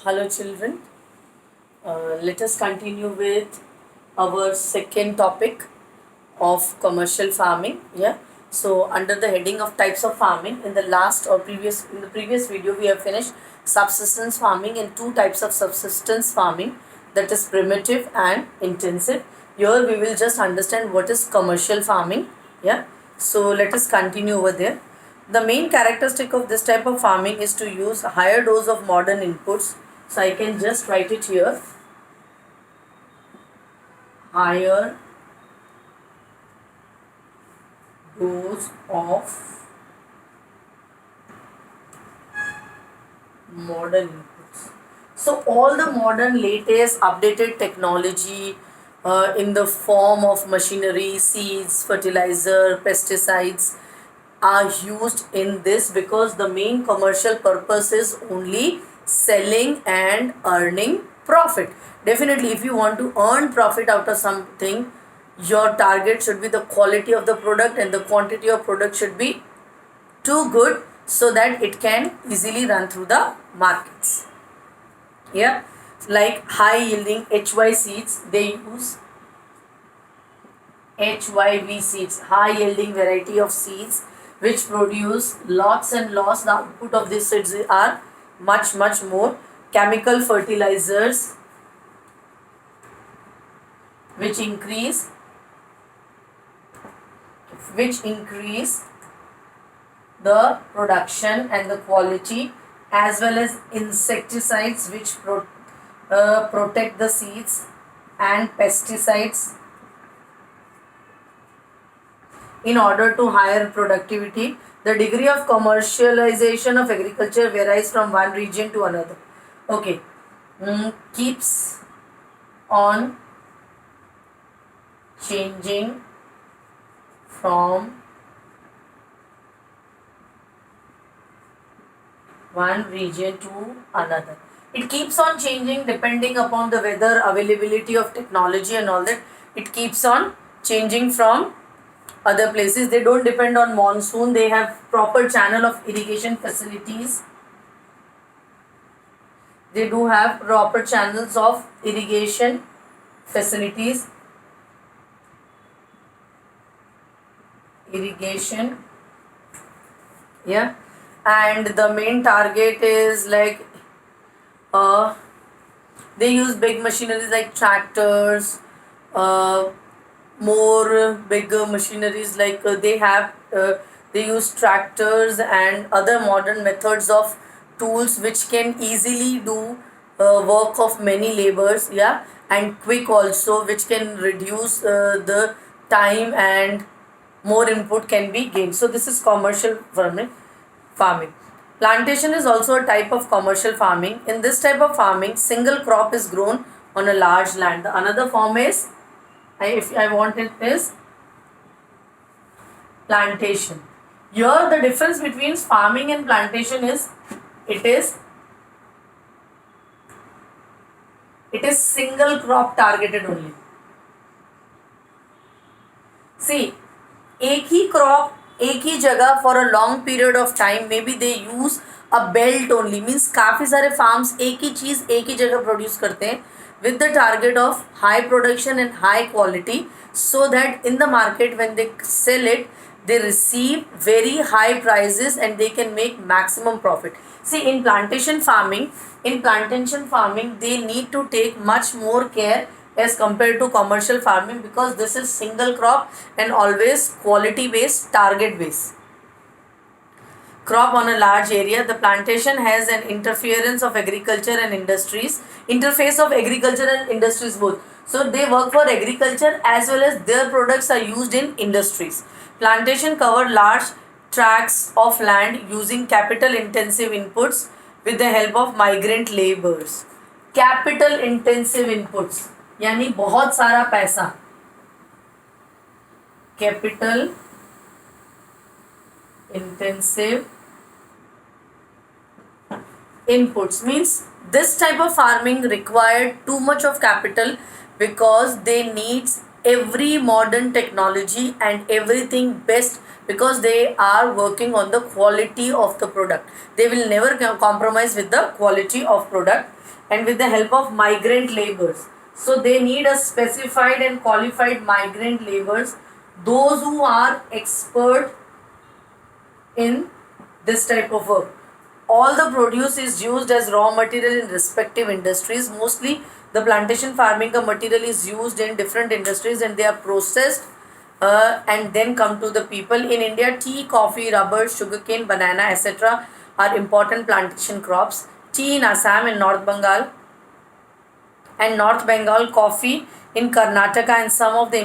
Hello, children. Let us continue with our second topic of commercial farming. Yeah. So, under the heading of types of farming, in the previous video, we have finished subsistence farming and two types of subsistence farming, that is primitive and intensive. Here, we will just understand what is commercial farming. Yeah. So, let us continue over there. The main characteristic of this type of farming is to use a higher dose of modern inputs. So I can just write it here. Higher dose of modern inputs. So all the modern latest updated technology in the form of machinery, seeds, fertilizer, pesticides are used in this because the main commercial purpose is only selling and earning profit. Definitely, if you want to earn profit out of something, your target should be the quality of the product and the quantity of product should be too good so that it can easily run through the markets. Yeah, like high yielding HY seeds, they use HYV seeds, high yielding variety of seeds which produce lots and lots. The output of these seeds are much more. Chemical fertilizers which increase the production and the quality, as well as insecticides which protect the seeds, and pesticides in order to higher productivity. The degree of commercialization of agriculture varies from one region to another. Okay, keeps on changing from one region to another. It keeps on changing depending upon the weather, availability of technology and all that. It keeps on changing from other places. They don't depend on monsoon. They have proper channel of irrigation facilities. They do have proper channels of irrigation facilities. Irrigation. Yeah. And the main target is like they use big machineries like tractors, more bigger machineries like they use tractors and other modern methods of tools which can easily do work of many labors. Yeah, and quick also, which can reduce the time and more input can be gained. So this is commercial farming. Plantation is also a type of commercial farming. In this type of farming, single crop is grown on a large land. The another form is, if I want it, is plantation. Here the difference between farming and plantation is it is single crop targeted only. See, एक ही crop एक ही जगह for a long period of time, may be they use a belt only, means काफ़ी सारे farms एक ही चीज़ एक ही जगह produce करते हैं with the target of high production and high quality, so that in the market when they sell it, they receive very high prices and they can make maximum profit. See, in plantation farming they need to take much more care as compared to commercial farming, because this is single crop and always quality based, target based crop on a large area. The plantation has an interference of agriculture and industries, interface of agriculture and industries both. So they work for agriculture as well as their products are used in industries. Plantation cover large tracts of land using capital intensive inputs with the help of migrant laborers. Capital intensive inputs यानी बहुत सारा पैसा. Capital intensive inputs means this type of farming required too much of capital because they needs every modern technology and everything best, because they are working on the quality of the product. They will never compromise with the quality of product. and with the help of migrant laborers. So they need a specified and qualified migrant laborers, those who are expert in this type of work. All the produce is used as raw material in respective industries. Mostly the plantation farming ka material is used in different industries and they are processed and then come to the people. In India, tea, coffee, rubber, sugarcane, banana, etc. are important plantation crops. Tea in Assam and North Bengal, coffee in Karnataka, and some of the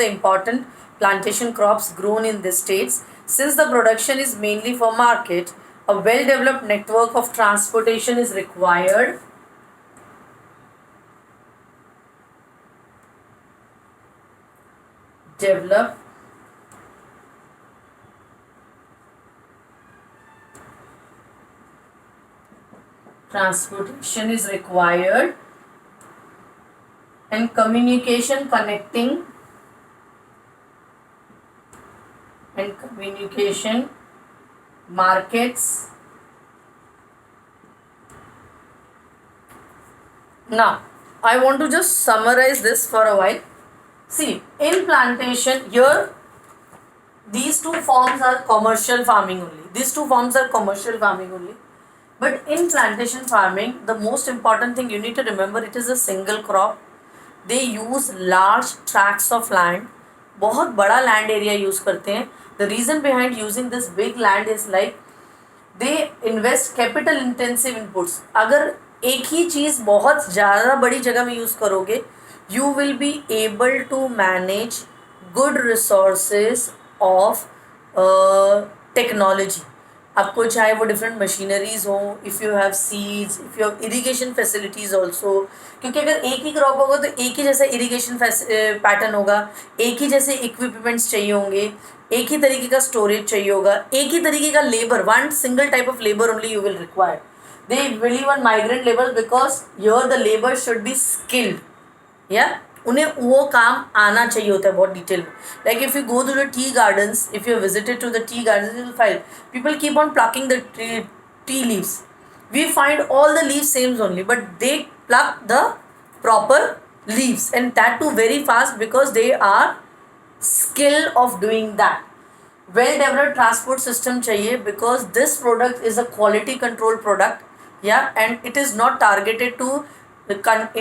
important plantation crops grown in these states. Since the production is mainly for market, a well-developed network of transportation is required. Develop transportation is required, and communication markets. Now I want to just summarize this for a while. See, in plantation here, these two forms are commercial farming only. But in plantation farming, the most important thing you need to remember, it is a single crop. They use large tracts of land. बहुत बड़ा land area use करते हैं. The reason behind using this big land is like they invest capital intensive inputs. अगर एक ही चीज़ बहुत ज़्यादा बड़ी जगह में यूज़ करोगे, you will be able to manage good resources of technology. आपको चाहे वो डिफरेंट मशीनरीज हो, if you have seeds, if you have irrigation facilities also, क्योंकि अगर एक ही क्रॉप होगा तो एक ही जैसा इरीगेशन पैटर्न होगा, एक ही जैसे इक्विपमेंट्स चाहिए होंगे, एक ही तरीके का स्टोरेज चाहिए होगा, एक ही तरीके का labour, one single type of labour only you will require. They believe on migrant labour because your the labour should be skilled. या उन्हें वो काम आना चाहिए होता है बहुत डिटेल में. Like if you go to the tea gardens, if you visited to the tea gardens, you will find people keep on plucking the tea leaves. We find all the leaves same only, but they pluck the proper leaves, and that too very fast because they are skilled of doing that. Well developed transport system चाहिए because this product is a quality control product. Yeah, and it is not targeted to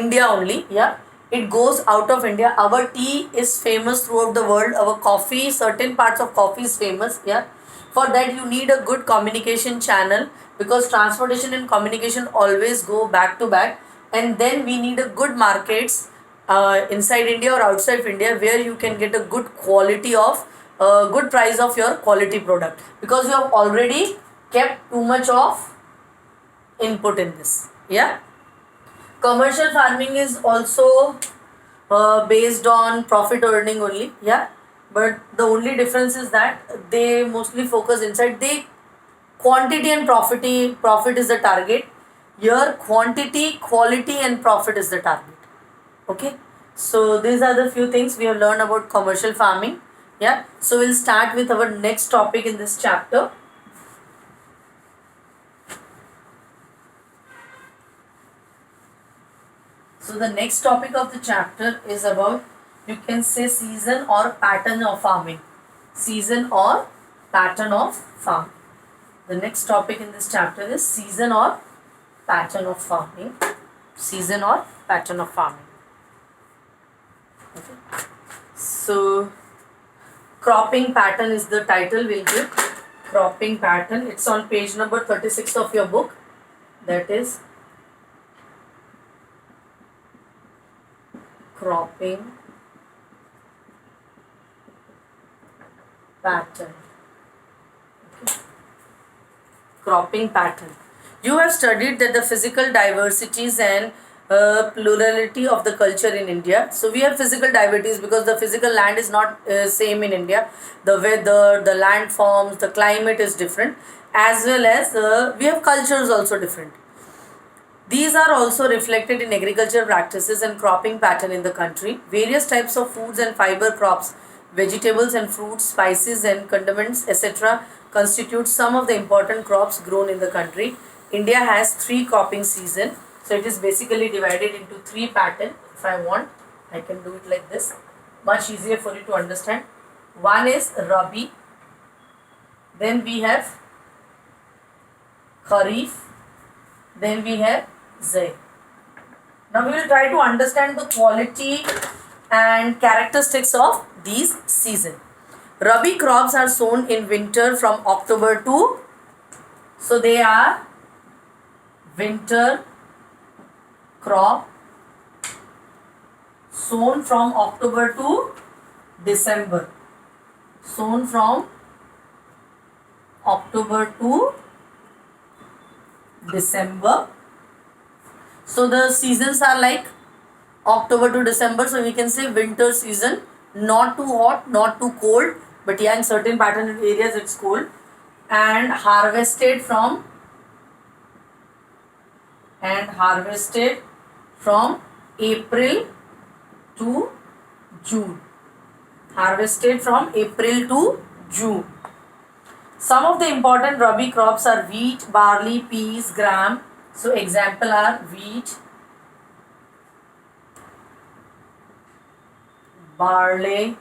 India only. Yeah, it goes out of India. Our tea is famous throughout the world. Our coffee, certain parts of coffee is famous. Yeah, for that you need a good communication channel because transportation and communication always go back to back. And then we need a good markets inside India or outside India where you can get a good quality of good price of your quality product because you have already kept too much of input in this. Yeah. Commercial farming is also based on profit earning only. Yeah, but the only difference is that they mostly focus inside. They quantity and profit is the target. Here quantity, quality and profit is the target. Okay, so these are the few things we have learned about commercial farming. Yeah, so we'll start with our next topic in this chapter. So the next topic of the chapter is about, you can say, season or pattern of farming. Season or pattern of farming. The next topic in this chapter is season or pattern of farming. Season or pattern of farming. Okay. So cropping pattern is the title we'll give. Cropping pattern. It's on page number 36 of your book. That is cropping pattern. Okay. Cropping pattern. You have studied that the physical diversities and plurality of the culture in India. So we have physical diversities because the physical land is not same in India. The weather, the landforms, the climate is different, as well as we have cultures also different. These are also reflected in agriculture practices and cropping pattern in the country. Various types of foods and fiber crops, vegetables and fruits, spices and condiments, etc. constitute some of the important crops grown in the country. India has 3 cropping season. So it is basically divided into 3 pattern. If I want, I can do it like this. Much easier for you to understand. One is Rabi. Then we have Kharif. Then we have Zaid. Now we will try to understand the quality and characteristics of these season. Rabi crops are sown in winter from October to, so they are winter crop sown from October to December. Sown from October to December. So the seasons are like October to December. So we can say winter season, not too hot, not too cold, but yeah, in certain pattern areas it's cold. And harvested from April to June. Harvested from April to June. Some of the important Rabi crops are wheat, barley, peas, gram. So example are wheat, barley,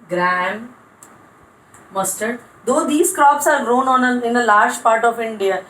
gram, mustard. Though these crops are grown in a large part of India,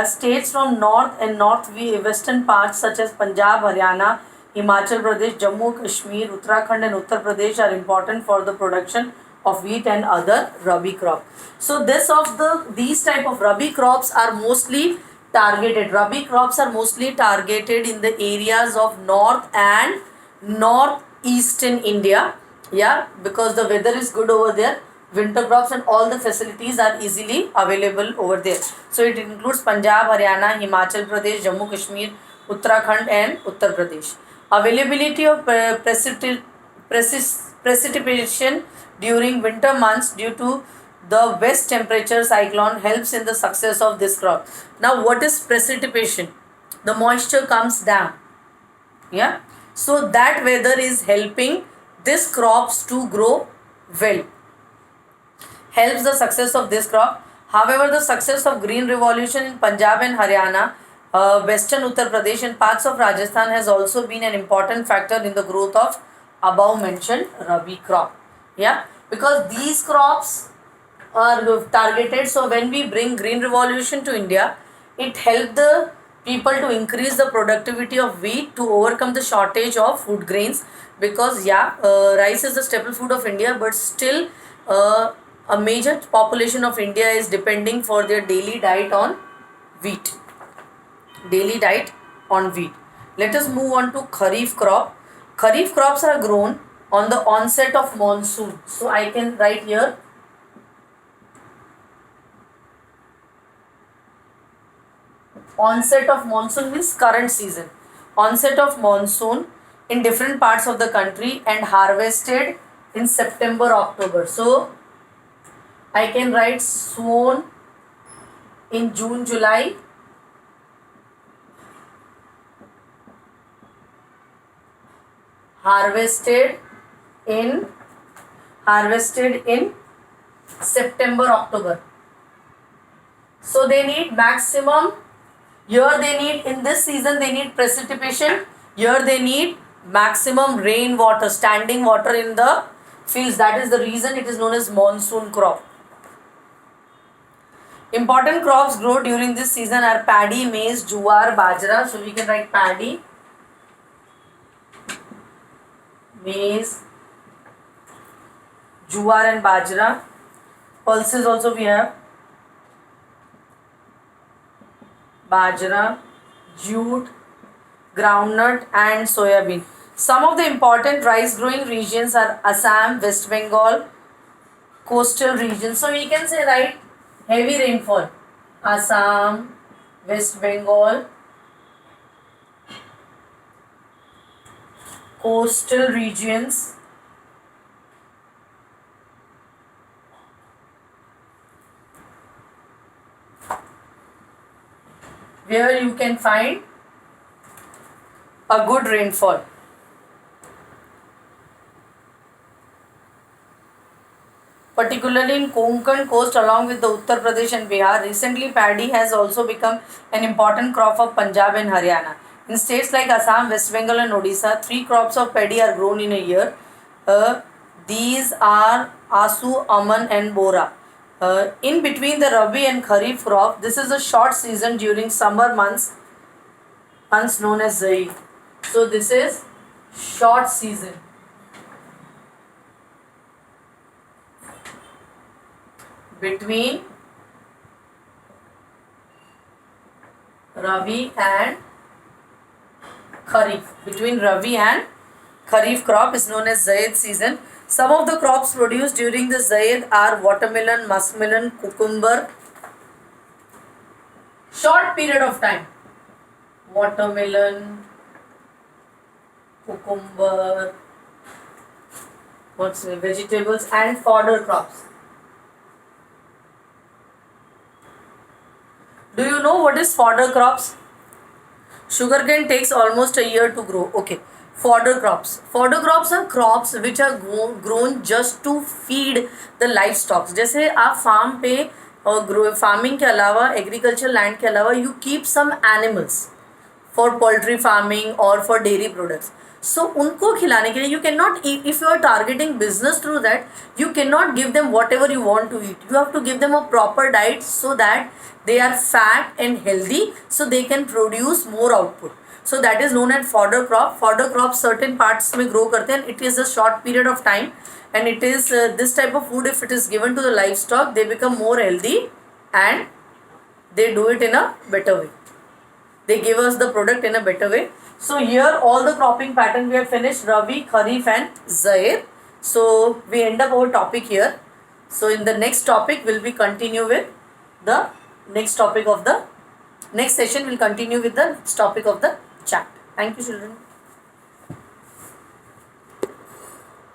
states from north and northwestern parts such as Punjab, Haryana, Himachal Pradesh, Jammu Kashmir, Uttarakhand and Uttar Pradesh are important for the production of wheat and other Rabi crop. So these type of Rabi crops are mostly targeted. Rabi crops are mostly targeted in the areas of north and northeastern India. Yeah, because the weather is good over there. Winter crops and all the facilities are easily available over there. So it includes Punjab, Haryana, Himachal Pradesh, Jammu Kashmir, Uttarakhand and Uttar Pradesh. Availability of precipitation during winter months due to the west temperature cyclone helps in the success of this crop. Now what is precipitation? The moisture comes down. Yeah. So that weather is helping this crops to grow well. Helps the success of this crop. However, the success of green revolution in Punjab and Haryana, western Uttar Pradesh and parts of Rajasthan has also been an important factor in the growth of above mentioned Rabi crop. Yeah, because these crops are targeted. So when we bring green revolution to India, it helped the people to increase the productivity of wheat to overcome the shortage of food grains. Because yeah, rice is the staple food of India, but still a major population of India is depending for their daily diet on wheat. Let us move on to Kharif crop. Kharif crops are grown on the onset of monsoon. So I can write here onset of monsoon means current season. Onset of monsoon in different parts of the country and harvested in September, October. So I can write sown in June, July. Harvested in September, October. So they need maximum. Here they need, in this season they need precipitation. Here they need maximum rainwater, standing water in the fields. That is the reason it is known as monsoon crop. Important crops grow during this season are paddy, maize, jowar, bajra. So we can write paddy, maize, jowar and bajra. Pulses also we have bajra, jute, groundnut and soya bean. Some of the important rice growing regions are Assam, West Bengal, coastal regions. So we can say, right, heavy rainfall, Assam, West Bengal, coastal regions, where you can find a good rainfall. particularly in Konkan coast along with the Uttar Pradesh and Bihar. Recently, paddy has also become an important crop of Punjab and Haryana. In states like Assam, West Bengal and Odisha, 3 crops of paddy are grown in a year. These are Asu, Aman and Bora. In between the Rabi and Kharif crop, this is a short season during summer months known as Zaid. So this is short season between Rabi and Kharif. Between Rabi and Kharif crop is known as Zaid season. Some of the crops produced during the Zaid are watermelon, muskmelon, cucumber. Short period of time. Watermelon, cucumber, vegetables and fodder crops. Do you know what is fodder crops? Sugarcane takes almost a year to grow. Okay. Fodder crops. Fodder crops are crops which are grown just to feed the livestock. जैसे आप farm पे farming के अलावा agriculture land के अलावा you keep some animals for poultry farming और for dairy products. So उनको खिलाने के लिए you can not, if you are targeting business through that, you can not give them what ever you want to eat. You have to give them a proper diet so that they are fat and healthy, so they can produce more output. So that is known as fodder crop. Fodder crop certain parts में grow करते हैं. It is a short period of time and it is this type of food, if it is given to the livestock, they become more healthy and they do it in a better way. They give us the product in a better way. So here all the cropping pattern we have finished: Rabi, Kharif and Zaid. So we end up our topic here. So in the next topic will be continue with the next topic of the next session. Will continue with the next topic of the chapter. Thank you, children.